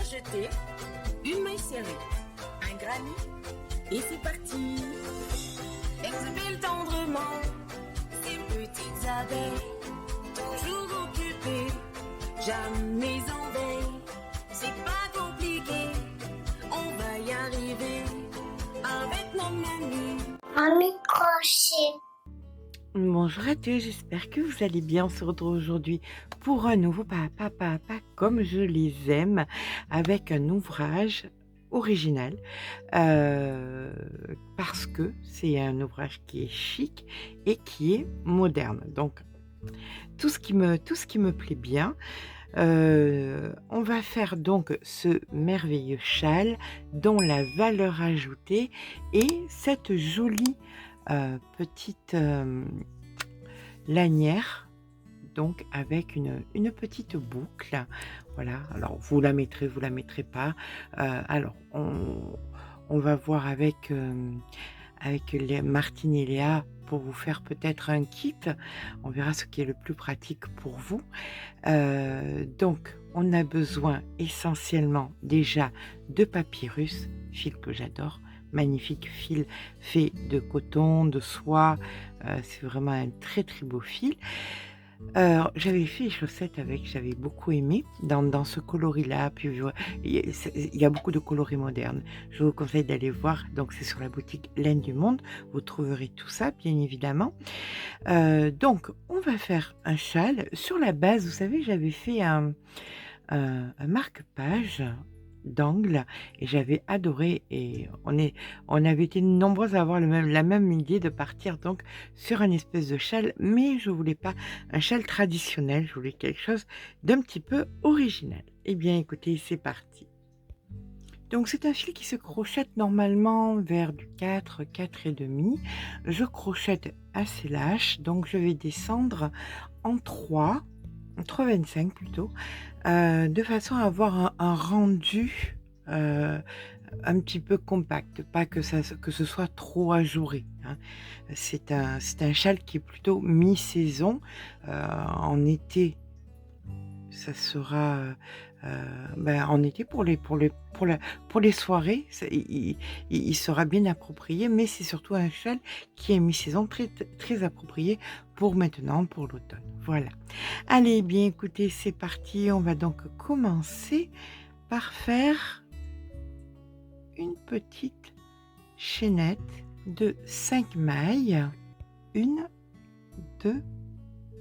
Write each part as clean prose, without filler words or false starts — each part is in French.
jeter, une maille serrée, un granit, et c'est parti. Exhale tendrement ces petites abeilles, toujours occupées, jamais en veille. C'est pas compliqué, on va y arriver avec nos menus. Un microchet. Bonjour à tous, j'espère que vous allez bien. On se retrouve aujourd'hui pour un nouveau Papa comme je les aime, avec un ouvrage original, parce que c'est un ouvrage qui est chic et qui est moderne. Donc, tout ce qui me plaît bien. On va faire donc ce merveilleux châle dont la valeur ajoutée est cette jolie petite lanière, donc avec une petite boucle. Voilà, alors vous la mettrez pas. Alors on va voir avec Martine et Léa pour vous faire peut-être un kit. On verra ce qui est le plus pratique pour vous. Donc, on a besoin essentiellement déjà de papyrus, fil que j'adore, magnifique fil fait de coton, de soie, c'est vraiment un très très beau fil. J'avais fait les chaussettes avec, j'avais beaucoup aimé dans ce coloris-là. Puis il y a beaucoup de coloris modernes. Je vous conseille d'aller voir. Donc c'est sur la boutique Laine du Monde. Vous trouverez tout ça, bien évidemment. Donc on va faire un châle. Sur la base, vous savez, j'avais fait un marque-page d'angle et j'avais adoré, et on avait été nombreuses à avoir la même idée de partir donc sur une espèce de châle, mais je voulais pas un châle traditionnel, je voulais quelque chose d'un petit peu original. Eh bien écoutez, c'est parti. Donc c'est un fil qui se crochette normalement vers du 4 et demi. Je crochette assez lâche, donc je vais descendre en 3,25 plutôt, de façon à avoir un rendu un petit peu compact, pas que ce soit trop ajouré, hein. C'est un châle qui est plutôt mi-saison. En été, ça sera en été pour les soirées, il sera bien approprié, mais c'est surtout un châle qui est mi-saison, très, très approprié pour maintenant, pour l'automne. Voilà. Allez, bien écoutez, c'est parti. On va donc commencer par faire une petite chaînette de 5 mailles. 1, 2,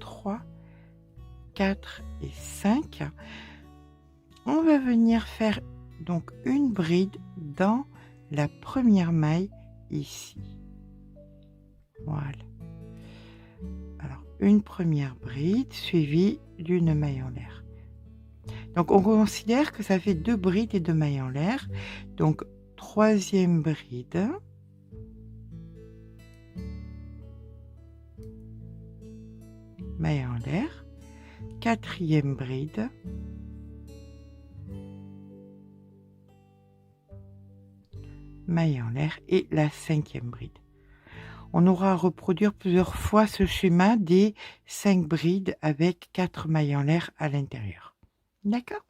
3, 4 et 5. On va venir faire donc une bride dans la première maille ici. Voilà. Alors, une première bride suivie d'une maille en l'air. Donc, on considère que ça fait 2 brides et 2 mailles en l'air. Donc, troisième bride. Maille en l'air. Quatrième bride. Maille en l'air et la 5e bride. On aura à reproduire plusieurs fois ce schéma des 5 brides avec 4 mailles en l'air à l'intérieur. D'accord?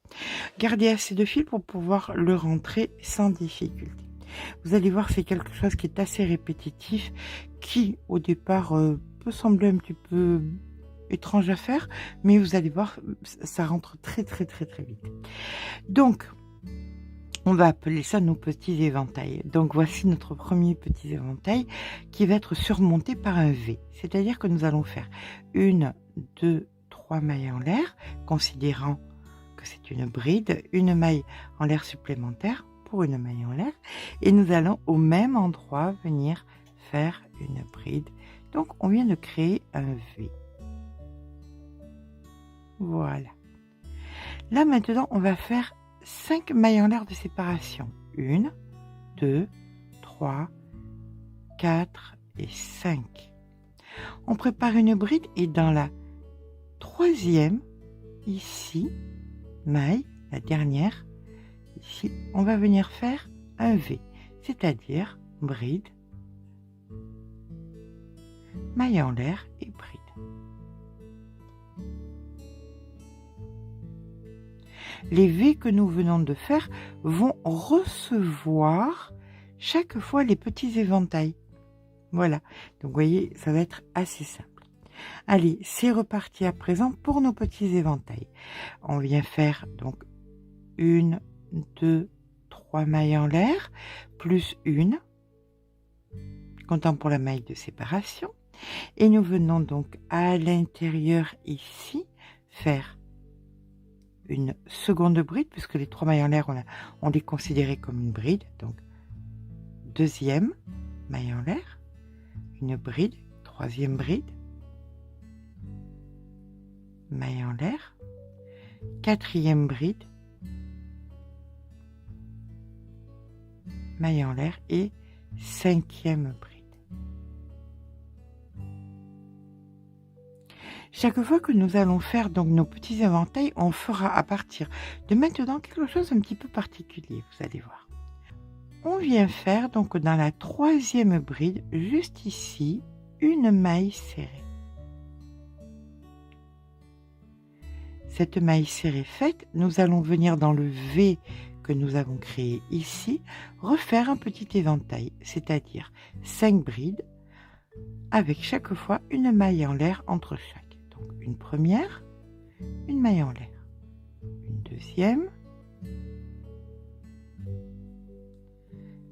Gardez assez de fil pour pouvoir le rentrer sans difficulté. Vous allez voir, c'est quelque chose qui est assez répétitif, qui au départ peut sembler un petit peu étrange à faire, mais vous allez voir, ça rentre très très très très vite. Donc, on va appeler ça nos petits éventails. Donc voici notre premier petit éventail qui va être surmonté par un V. C'est-à-dire que nous allons faire 1, 2, 3 mailles en l'air, considérant que c'est une bride, une maille en l'air supplémentaire pour une maille en l'air. Et nous allons au même endroit venir faire une bride. Donc on vient de créer un V. Voilà. Là maintenant on va faire 5 mailles en l'air de séparation. 1, 2, 3, 4 et 5. On prépare une bride et dans la troisième, ici, maille, la dernière, ici, on va venir faire un V, c'est-à-dire bride, maille en l'air et bride. Les V que nous venons de faire vont recevoir chaque fois les petits éventails. Voilà, donc vous voyez, ça va être assez simple. Allez, c'est reparti à présent pour nos petits éventails. On vient faire donc 1, 2, 3 mailles en l'air, plus une, comptant pour la maille de séparation. Et nous venons donc à l'intérieur ici faire une seconde bride, puisque les 3 mailles en l'air, on les considérait comme une bride. Donc, deuxième maille en l'air, une bride, troisième bride, maille en l'air, quatrième bride, maille en l'air et cinquième bride. Chaque fois que nous allons faire donc nos petits éventails, on fera à partir de maintenant quelque chose un petit peu particulier, vous allez voir. On vient faire donc dans la troisième bride, juste ici, une maille serrée. Cette maille serrée faite, nous allons venir dans le V que nous avons créé ici, refaire un petit éventail, c'est-à-dire 5 brides, avec chaque fois une maille en l'air entre chaque. Donc une première, une maille en l'air, une deuxième,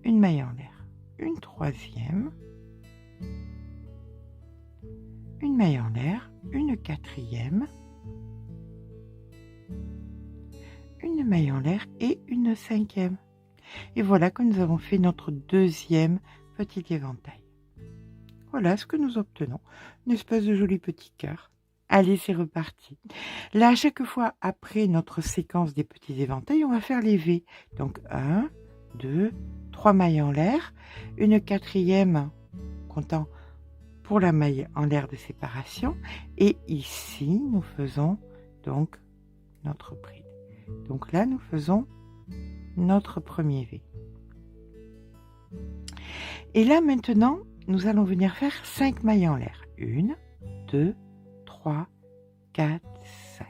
une maille en l'air, une troisième, une maille en l'air, une quatrième, une maille en l'air et une cinquième. Et voilà que nous avons fait notre deuxième petit éventail. Voilà ce que nous obtenons, une espèce de joli petit cœur. Allez, c'est reparti. Là, à chaque fois après notre séquence des petits éventails, on va faire les V. Donc 1, 2, 3 mailles en l'air, une quatrième comptant pour la maille en l'air de séparation. Et ici, nous faisons donc notre bride. Donc là, nous faisons notre premier V. Et là, maintenant, nous allons venir faire 5 mailles en l'air. 1, 2, 3, 4, 5.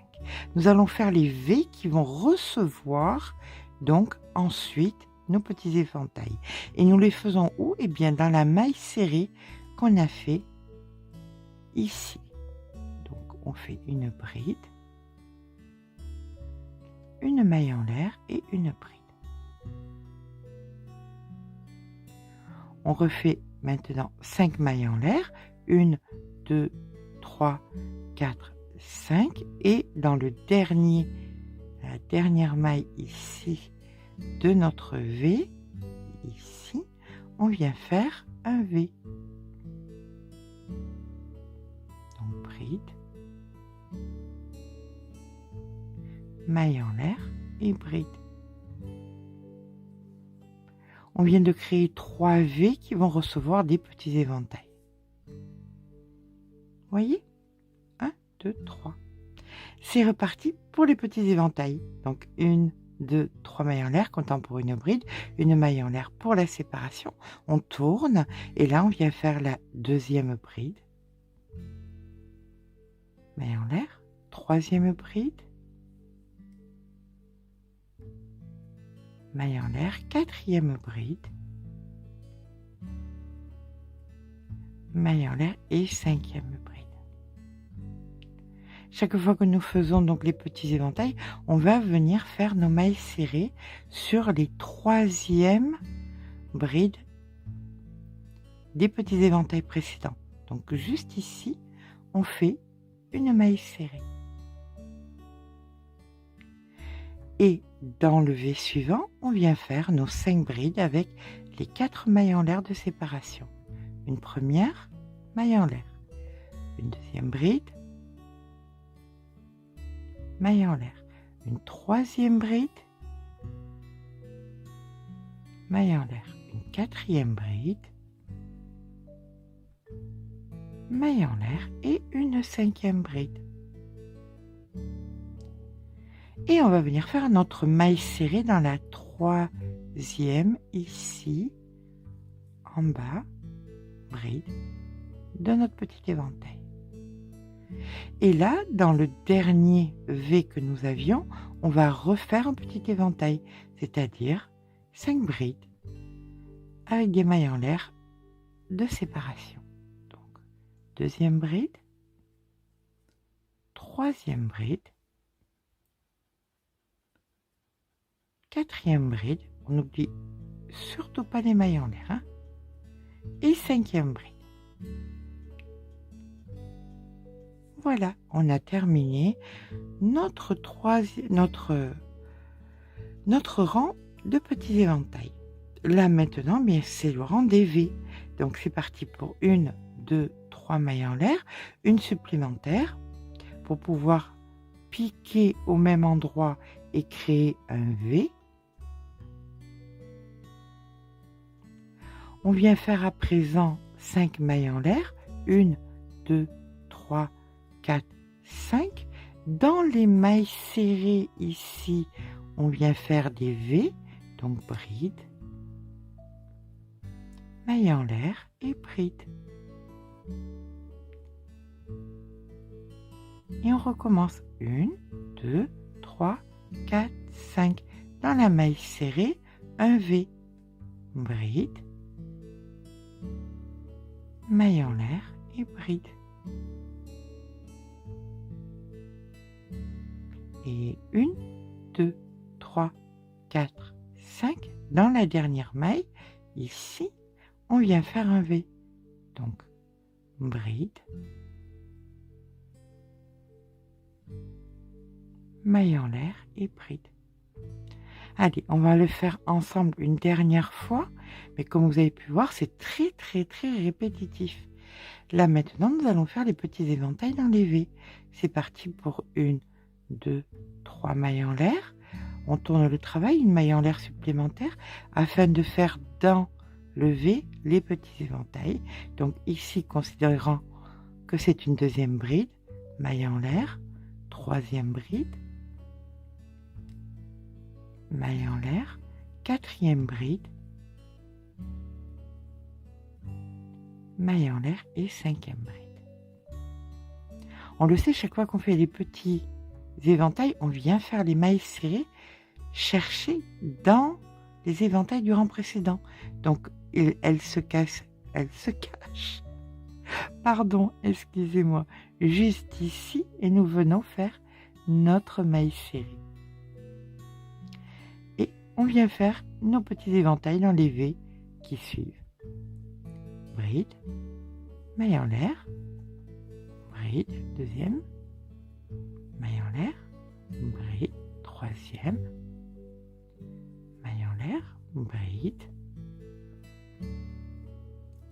Nous allons faire les V qui vont recevoir donc ensuite nos petits éventails. Et nous les faisons où? Eh bien, dans la maille serrée qu'on a fait ici. Donc, on fait une bride, une maille en l'air et une bride. On refait maintenant 5 mailles en l'air, 1, 2, 3, 4, 5 et dans la dernière maille ici de notre V, ici, on vient faire un V. Donc bride, maille en l'air et bride. On vient de créer 3 V qui vont recevoir des petits éventails. Voyez? 1, 2, 3. C'est reparti pour les petits éventails. Donc 1, 2, 3 mailles en l'air, comptant pour une bride, une maille en l'air pour la séparation. On tourne et là on vient faire la deuxième bride. Maille en l'air, troisième bride. Maille en l'air, quatrième bride, maille en l'air et cinquième bride. Chaque fois que nous faisons donc les petits éventails, on va venir faire nos mailles serrées sur les troisièmes brides des petits éventails précédents. Donc juste ici, on fait une maille serrée. Et dans le V suivant, on vient faire nos 5 brides avec les 4 mailles en l'air de séparation. Une première maille en l'air, une deuxième bride, maille en l'air, une troisième bride, maille en l'air, une quatrième bride, maille en l'air et une cinquième bride. Et on va venir faire notre maille serrée dans la troisième, ici, en bas, bride, de notre petit éventail. Et là, dans le dernier V que nous avions, on va refaire un petit éventail, c'est-à-dire 5 brides avec des mailles en l'air de séparation. Donc, deuxième bride, troisième bride, quatrième bride, on n'oublie surtout pas les mailles en l'air, hein, et cinquième bride. Voilà, on a terminé notre rang de petits éventails. Là maintenant, bien c'est le rang des V. Donc c'est parti pour 1, 2, 3 mailles en l'air, une supplémentaire pour pouvoir piquer au même endroit et créer un V. On vient faire à présent 5 mailles en l'air, 1, 2, 3, 4, 5. Dans les mailles serrées ici, on vient faire des V, donc bride, maille en l'air et bride. Et on recommence 1, 2, 3, 4, 5. Dans la maille serrée, un V, bride, maille en l'air et bride. Et 1, 2, 3, 4, 5. Dans la dernière maille, ici, on vient faire un V. Donc, bride, maille en l'air et bride. Allez, on va le faire ensemble une dernière fois, mais comme vous avez pu voir, c'est très répétitif. Là maintenant, nous allons faire les petits éventails dans les V. C'est parti pour 1, 2, 3 mailles en l'air. On tourne le travail, une maille en l'air supplémentaire, afin de faire dans le V les petits éventails. Donc ici, considérant que c'est une deuxième bride, maille en l'air, troisième bride, maille en l'air, quatrième bride, maille en l'air et cinquième bride. On le sait, chaque fois qu'on fait les petits éventails, on vient faire les mailles serrées, chercher dans les éventails du rang précédent. Donc, elle se cache, pardon, excusez-moi, juste ici, et nous venons faire notre maille serrée. Et on vient faire nos petits éventails dans les V qui suivent. Bride, maille en l'air, bride, deuxième, maille en l'air, bride, troisième, maille en l'air, bride,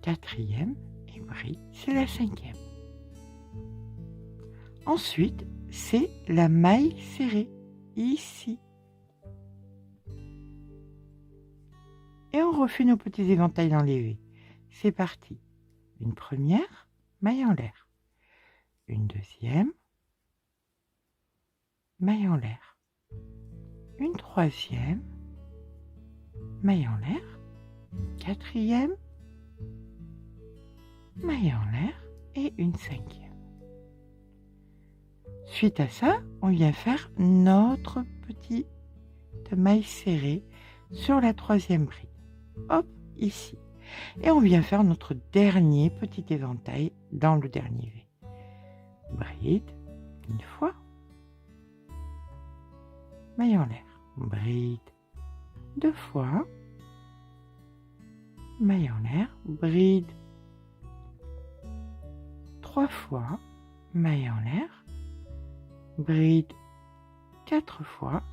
quatrième et bride, c'est la cinquième. Ensuite, c'est la maille serrée, ici. Et on refait nos petits éventails dans les V. C'est parti. Une première, maille en l'air. Une deuxième, maille en l'air. Une troisième, maille en l'air. Quatrième, maille en l'air et une cinquième. Suite à ça, on vient faire notre petite maille serrée sur la troisième bride. Hop, ici. Et on vient faire notre dernier petit éventail dans le dernier V. Bride, une fois. Maille en l'air. Bride, deux fois. Maille en l'air. Bride, trois fois. Maille en l'air. Bride, quatre fois.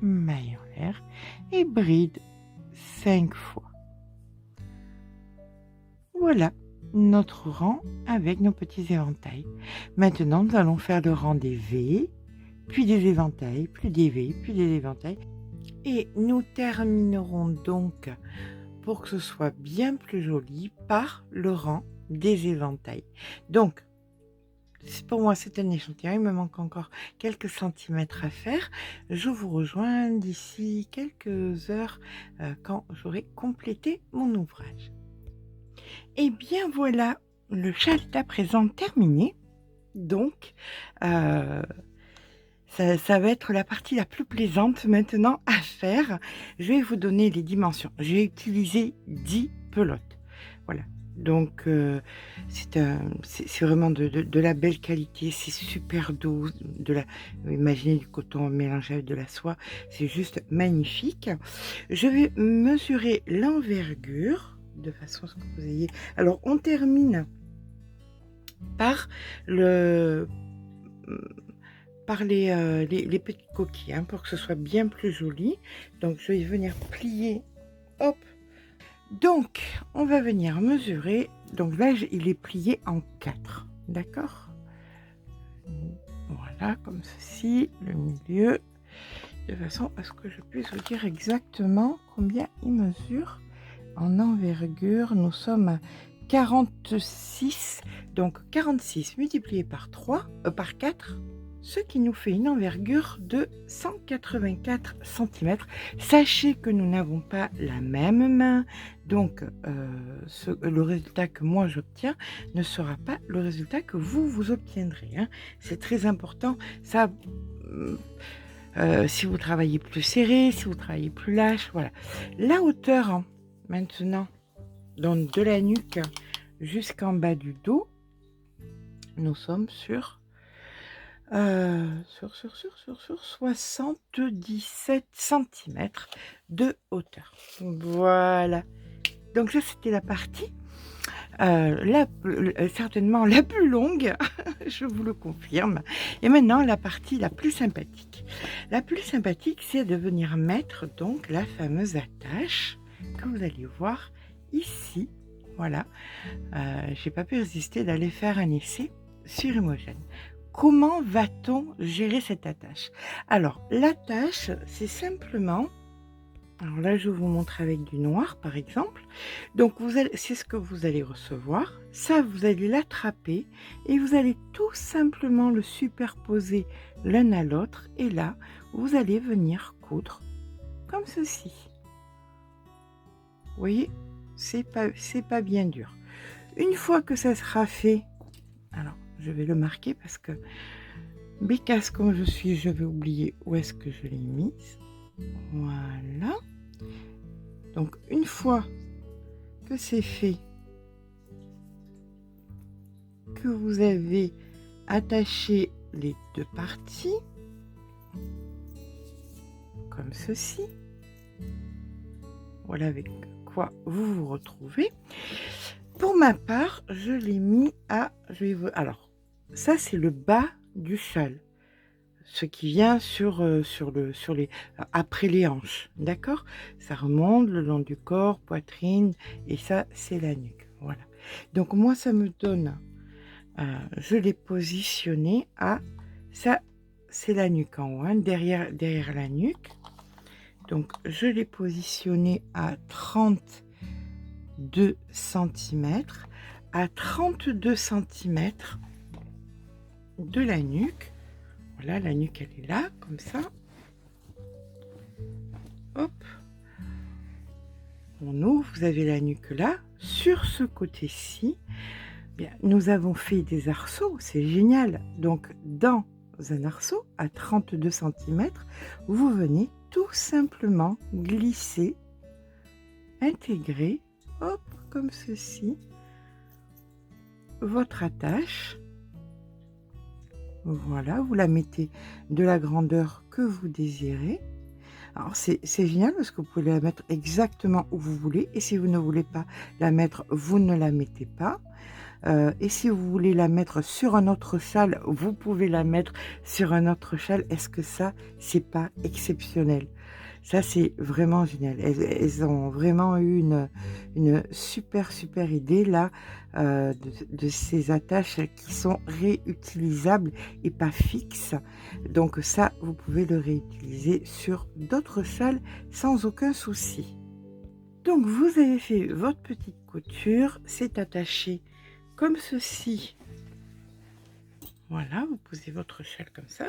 Maille en l'air. Et bride, 5 fois. Voilà notre rang avec nos petits éventails. Maintenant, nous allons faire le rang des V, puis des éventails, puis des V, puis des éventails. Et nous terminerons donc, pour que ce soit bien plus joli, par le rang des éventails. Donc, pour moi, c'est un échantillon. Il me manque encore quelques centimètres à faire. Je vous rejoins d'ici quelques heures quand j'aurai complété mon ouvrage. Et bien voilà, le châle est à présent terminé. Donc, heu, ça va être la partie la plus plaisante maintenant à faire. Je vais vous donner les dimensions. J'ai utilisé 10 pelotes. Voilà. Donc, c'est vraiment de la belle qualité, c'est super doux, de la imaginez du coton mélangé avec de la soie, c'est juste magnifique. Je vais mesurer l'envergure de façon à ce que vous ayez alors on termine par le mmh, par les petites coquilles, hein, pour que ce soit bien plus joli. Donc je vais venir plier, hop. Donc on va venir mesurer, donc là il est plié en 4, d'accord? Voilà, comme ceci, le milieu, de façon à ce que je puisse vous dire exactement combien il mesure en envergure. Nous sommes à 46, donc 46 multiplié par 3, par 4, ce qui nous fait une envergure de 184 centimètres. Sachez que nous n'avons pas la même main, donc le résultat que moi j'obtiens ne sera pas le résultat que vous obtiendrez, hein. C'est très important. Ça, si vous travaillez plus serré, si vous travaillez plus lâche, voilà. La hauteur, hein, maintenant, donc de la nuque jusqu'en bas du dos, nous sommes sur 77 centimètres de hauteur. Voilà. Donc ça, c'était la partie, certainement la plus longue, je vous le confirme. Et maintenant, la partie la plus sympathique. La plus sympathique, c'est de venir mettre donc la fameuse attache que vous allez voir ici. Voilà. J'ai pas pu résister d'aller faire un essai sur Imogen. Comment va-t-on gérer cette attache? Alors, l'attache, c'est simplement, alors là, je vous montre avec du noir, par exemple. Donc, c'est ce que vous allez recevoir. Ça, vous allez l'attraper et vous allez tout simplement le superposer l'un à l'autre. Et là, vous allez venir coudre comme ceci. Vous voyez, c'est pas bien dur. Une fois que ça sera fait, alors je vais le marquer parce que bécasse comme je suis, je vais oublier où est-ce que je l'ai mise. Voilà. Donc une fois que c'est fait, que vous avez attaché les deux parties, comme ceci, voilà avec quoi vous vous retrouvez. Pour ma part, je l'ai mis à, alors ça c'est le bas du châle, ce qui vient après les hanches, d'accord? Ça remonte le long du corps, poitrine, et ça c'est la nuque, voilà. Donc moi ça me donne, je l'ai positionné à, ça c'est la nuque en haut, hein, derrière la nuque. Donc je l'ai positionné à 32 centimètres, à 32 centimètres de la nuque. Voilà, la nuque elle est là, comme ça. Hop. On ouvre, vous avez la nuque là. Sur ce côté-ci, bien, nous avons fait des arceaux, c'est génial. Donc dans un arceau à 32 centimètres, vous venez tout simplement glisser, intégrer, hop, comme ceci, votre attache. Voilà, vous la mettez de la grandeur que vous désirez. Alors c'est génial parce que vous pouvez la mettre exactement où vous voulez, et si vous ne voulez pas la mettre, vous ne la mettez pas. Et si vous voulez la mettre sur un autre châle, vous pouvez la mettre sur un autre châle. Est-ce que ça, c'est pas exceptionnel? Ça, c'est vraiment génial. Elles ont vraiment eu une super idée là, de ces attaches qui sont réutilisables et pas fixes. Donc ça, vous pouvez le réutiliser sur d'autres châles sans aucun souci. Donc vous avez fait votre petite couture, c'est attaché comme ceci. Voilà, vous posez votre châle comme ça,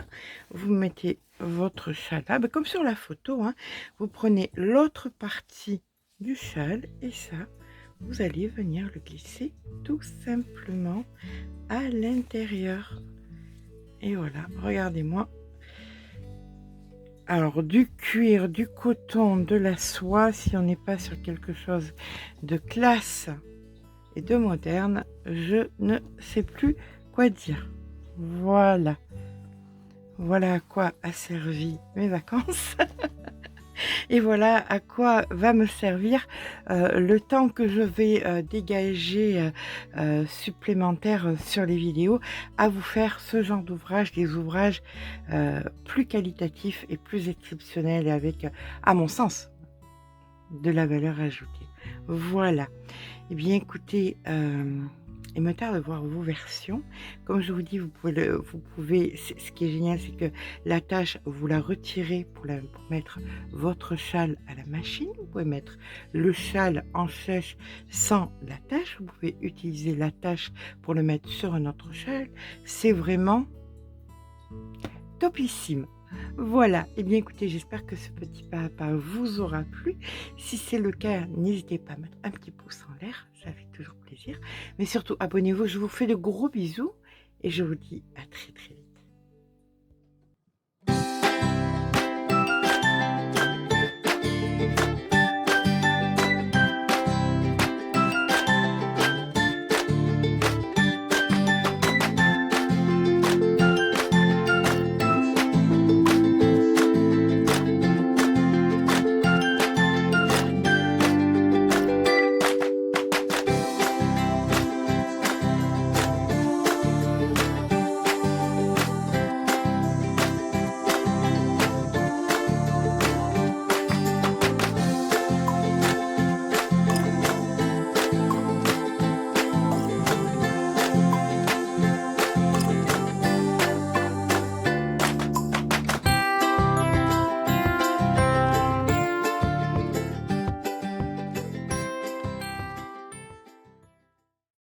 vous mettez votre châle là, comme sur la photo, hein. Vous prenez l'autre partie du châle et ça, vous allez venir le glisser tout simplement à l'intérieur. Et voilà, regardez-moi. Alors, du cuir, du coton, de la soie, si on n'est pas sur quelque chose de classe et de moderne, je ne sais plus quoi dire. Voilà. Voilà à quoi a servi mes vacances. Et voilà à quoi va me servir le temps que je vais dégager supplémentaire sur les vidéos à vous faire ce genre d'ouvrage, des ouvrages plus qualitatifs et plus exceptionnels et avec, à mon sens, de la valeur ajoutée. Voilà. Eh bien, écoutez, il me tarde de voir vos versions. Comme je vous dis, vous pouvez, ce qui est génial, c'est que la tâche, vous la retirez pour mettre votre châle à la machine. Vous pouvez mettre le châle en sèche sans la tâche. Vous pouvez utiliser la tâche pour le mettre sur un autre châle. C'est vraiment topissime. Voilà, et bien écoutez, j'espère que ce petit pas à pas vous aura plu. Si c'est le cas, n'hésitez pas à mettre un petit pouce en l'air, ça fait toujours plaisir. Mais surtout, abonnez-vous, je vous fais de gros bisous et je vous dis à très très vite.